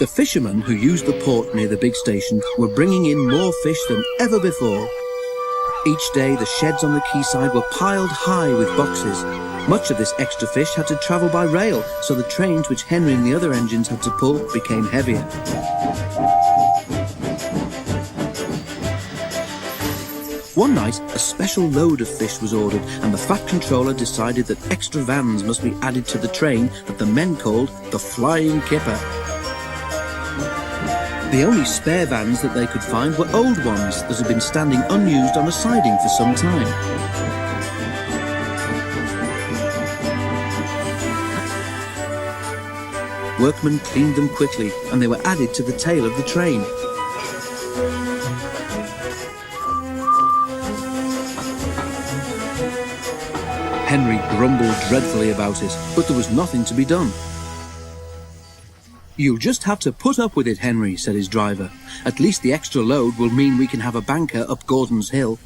The fishermen who used the port near the big station were bringing in more fish than ever before. Each day the sheds on the quayside were piled high with boxes. Much of this extra fish had to travel by rail, so the trains which Henry and the other engines had to pull became heavier. One night, a special load of fish was ordered, and the Fat Controller decided that extra vans must be added to the train that the men called the Flying Kipper. The only spare vans that they could find were old ones that had been standing unused on a siding for some time. Workmen cleaned them quickly, and they were added to the tail of the train. Henry grumbled dreadfully about it, but there was nothing to be done. "You'll just have to put up with it, Henry," said his driver. "At least the extra load will mean we can have a banker up Gordon's Hill."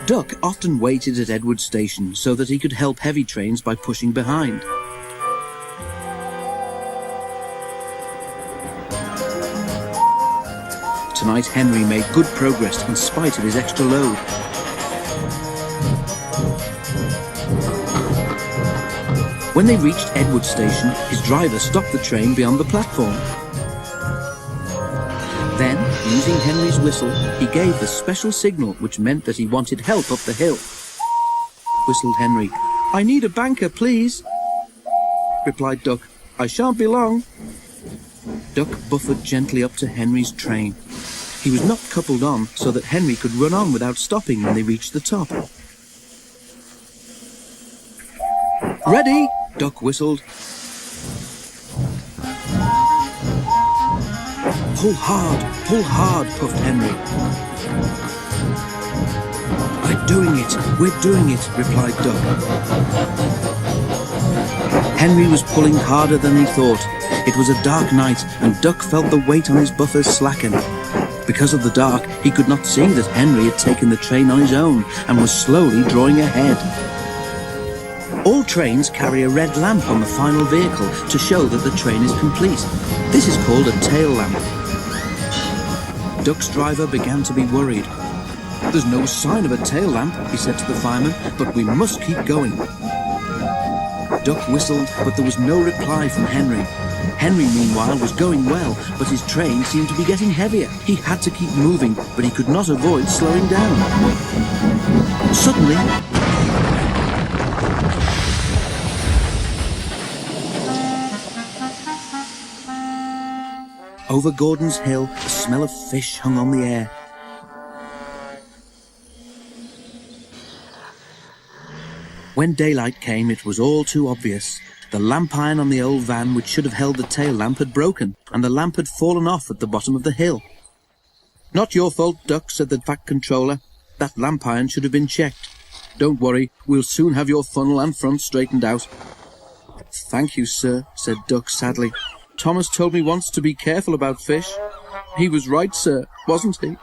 Duck often waited at Edward Station so that he could help heavy trains by pushing behind. Tonight Henry made good progress in spite of his extra load. When they reached Edward Station, his driver stopped the train beyond the platform. Then, using Henry's whistle, he gave the special signal which meant that he wanted help up the hill. Whistled Henry. "I need a banker, please," replied Duck. "I shan't be long." Duck buffered gently up to Henry's train. He was not coupled on so that Henry could run on without stopping when they reached the top. "Ready!" Duck whistled. pull hard, puffed Henry. We're doing it, replied Duck. Henry was pulling harder than he thought. It was a dark night, and Duck felt the weight on his buffers slacken. Because of the dark, he could not see that Henry had taken the train on his own and was slowly drawing ahead. All trains carry a red lamp on the final vehicle to show that the train is complete. This is called a tail lamp. Duck's driver began to be worried. "There's no sign of a tail lamp," he said to the fireman, "but we must keep going." Duck whistled, but there was no reply from Henry. Henry, meanwhile, was going well, but his train seemed to be getting heavier. He had to keep moving, but he could not avoid slowing down. Suddenly, over Gordon's Hill, the smell of fish hung on the air. When daylight came, it was all too obvious. The lamp iron on the old van, which should have held the tail lamp, had broken, and the lamp had fallen off at the bottom of the hill. "Not your fault, Duck," said the Fat Controller. "That lamp iron should have been checked. Don't worry, we'll soon have your funnel and front straightened out." "Thank you, sir," said Duck sadly. "Thomas told me once to be careful about fish. He was right, sir, wasn't he?"